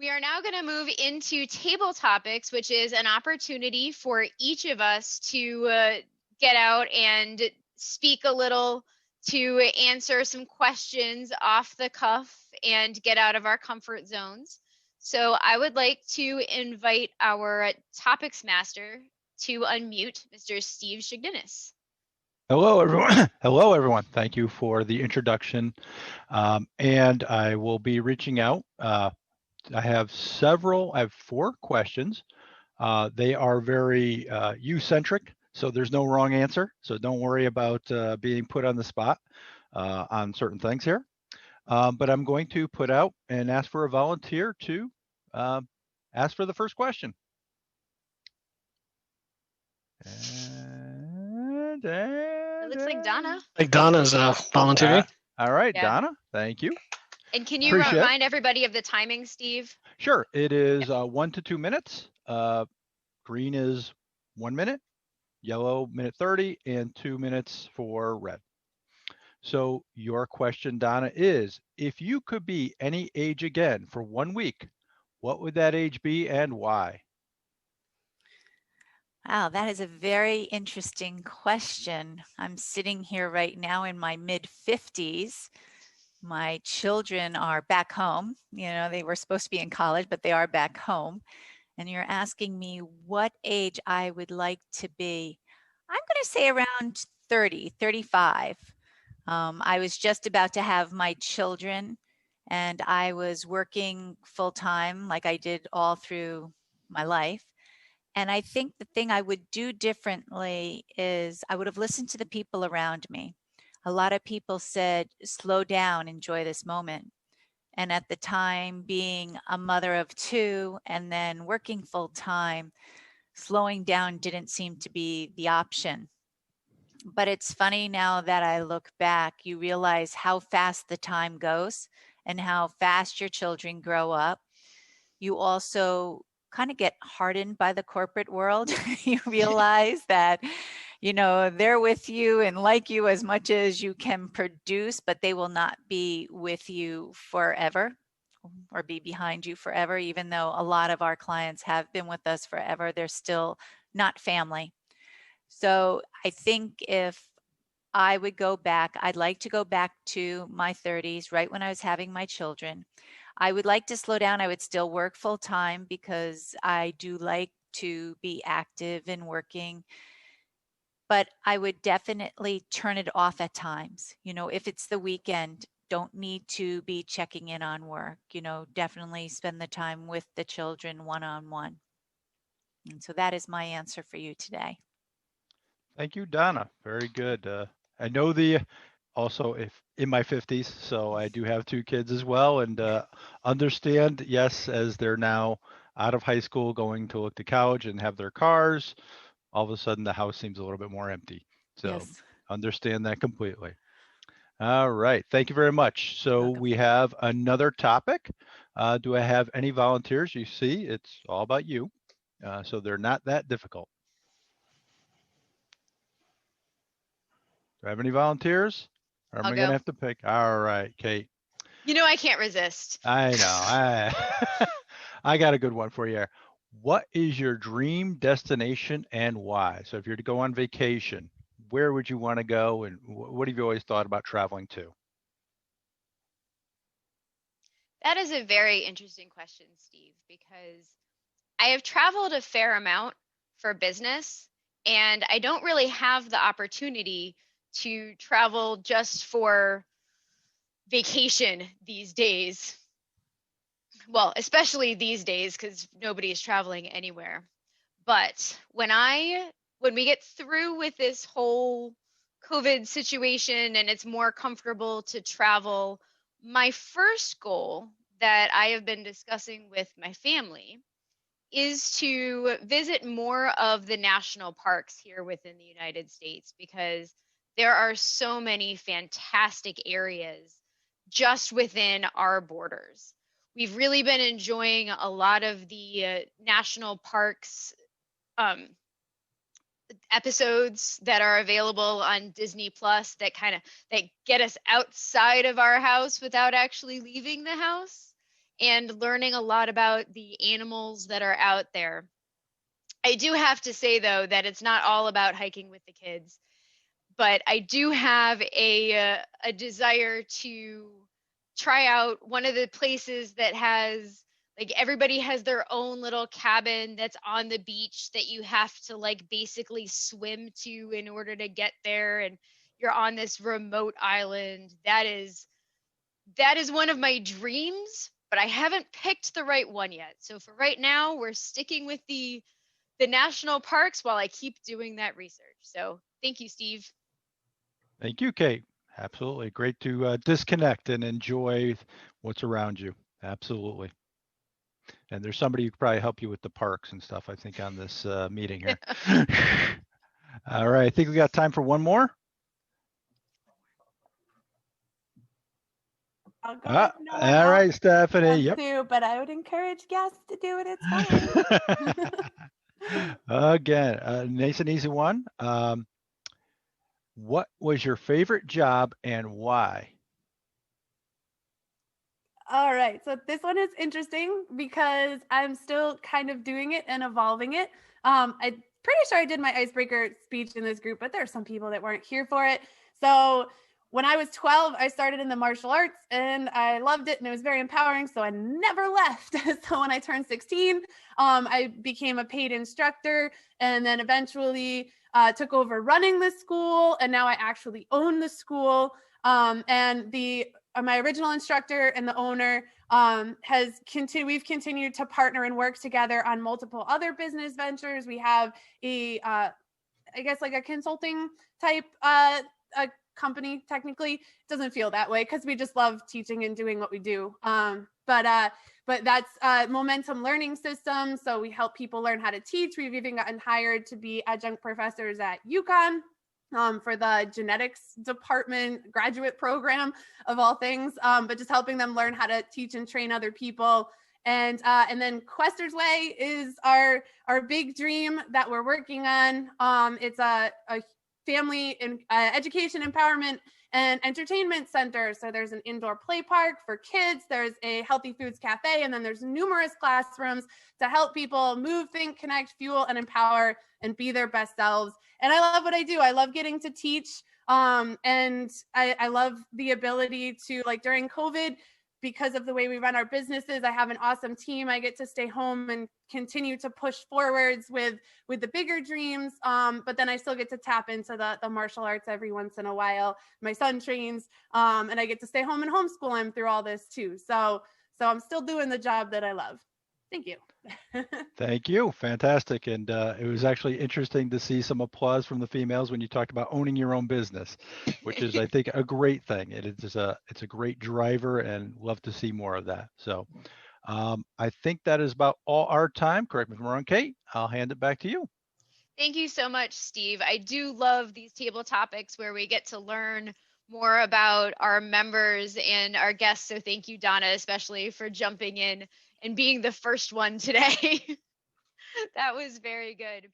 We are now going to move into table topics, which is an opportunity for each of us to get out and speak a little, to answer some questions off the cuff and get out of our comfort zones. So I would like to invite our topics master to unmute, Mr. Steve Shugdinis. Hello, everyone. Hello, everyone. Thank you for the introduction. And I will be reaching out. I have 4 questions. They are very you-centric, so there's no wrong answer. So don't worry about being put on the spot on certain things here. But I'm going to put out and ask for a volunteer to ask for the first question. It looks like Donna. Like Donna's volunteering. All right, Yeah. Donna, thank you. And can you remind everybody of the timing, Steve? Sure, it is 1 to 2 minutes. Green is 1 minute, yellow minute 30, and 2 minutes for red. So your question, Donna, is if you could be any age again for 1 week, what would that age be and why? Wow, that is a very interesting question. I'm sitting here right now in my mid-50s. My children are back home. You know, they were supposed to be in college, but they are back home. And you're asking me what age I would like to be. I'm going to say around 30, 35. I was just about to have my children, and I was working full-time like I did all through my life. And I think the thing I would do differently is I would have listened to the people around me. A lot of people said, slow down, enjoy this moment. And at the time, being a mother of 2 and then working full time, slowing down didn't seem to be the option. But it's funny now that I look back, you realize how fast the time goes and how fast your children grow up. You also kind of get hardened by the corporate world. You realize that, you know, they're with you and like you as much as you can produce, but they will not be with you forever or be behind you forever. Even though a lot of our clients have been with us forever, they're still not family. So I think if I would go back, I'd like to go back to my 30s, right when I was having my children. I would like to slow down. I would still work full time because I do like to be active and working, but I would definitely turn it off at times. You know, if it's the weekend, don't need to be checking in on work, you know, definitely spend the time with the children one-on-one. And so that is my answer for you today. Thank you, Donna. Very good. I know also if in my 50s, so I do have 2 kids as well, and understand, yes, as they're now out of high school going to look to college and have their cars, all of a sudden the house seems a little bit more empty. So yes. Understand that completely. All right, thank you very much. So we have another topic. Do I have any volunteers? You see, it's all about you. So they're not that difficult. Do I have any volunteers? Or am I going to have to pick? All right, Kate. You know I can't resist. I know. I got a good one for you. What is your dream destination and why? So if you're to go on vacation, where would you want to go, and what have you always thought about traveling to? That is a very interesting question, Steve, because I have traveled a fair amount for business, and I don't really have the opportunity to travel just for vacation these days. Well, especially these days because nobody is traveling anywhere. But when we get through with this whole COVID situation and it's more comfortable to travel, my first goal that I have been discussing with my family is to visit more of the national parks here within the United States, because there are so many fantastic areas just within our borders. We've really been enjoying a lot of the national parks episodes that are available on Disney Plus that get us outside of our house without actually leaving the house. and learning a lot about the animals that are out there. I do have to say, though, that it's not all about hiking with the kids, but I do have a desire to try out one of the places that has, like, everybody has their own little cabin that's on the beach that you have to, like, basically swim to in order to get there, and you're on this remote island. That is one of my dreams, but I haven't picked the right one yet. So for right now, we're sticking with the national parks while I keep doing that research. So thank you, Steve. Thank you, Kate. Absolutely. Great to disconnect and enjoy what's around you. Absolutely. And there's somebody who could probably help you with the parks and stuff, I think, on this meeting here. All right. I think we got time for one more. I'll go if no one all else right, Stephanie. wants Yep. to, but I would encourage guests to do it. It's fine. Again, nice and easy one. What was your favorite job and why? All right, so this one is interesting because I'm still kind of doing it and evolving it. I'm pretty sure I did my icebreaker speech in this group, but there are some people that weren't here for it. So when I was 12, I started in the martial arts and I loved it and it was very empowering. So I never left. So when I turned 16, I became a paid instructor and then eventually took over running the school. And now I actually own the school. And my original instructor and the owner we've continued to partner and work together on multiple other business ventures. We have I guess like a consulting type a company. Technically, it doesn't feel that way because we just love teaching and doing what we do. But that's Momentum Learning System. So we help people learn how to teach. We've even gotten hired to be adjunct professors at UConn for the genetics department graduate program of all things, but just helping them learn how to teach and train other people. And then Quester's Way is our big dream that we're working on. It's a family and education empowerment and entertainment center. So there's an indoor play park for kids, there's a healthy foods cafe, and then there's numerous classrooms to help people move, think, connect, fuel, and empower and be their best selves. And I love what I do. I love getting to teach. And I love the ability to, like, during COVID, because of the way we run our businesses, I have an awesome team. I get to stay home and continue to push forwards with the bigger dreams. But then I still get to tap into the martial arts every once in a while. My son trains, and I get to stay home and homeschool him through all this too. So I'm still doing the job that I love. Thank you. Thank you. Fantastic. And it was actually interesting to see some applause from the females when you talked about owning your own business, which is, I think, a great thing. It's a great driver and love to see more of that. So I think that is about all our time. Correct me if I'm wrong, Kate. I'll hand it back to you. Thank you so much, Steve. I do love these table topics where we get to learn more about our members and our guests. So thank you, Donna, especially for jumping in and being the first one today. That was very good.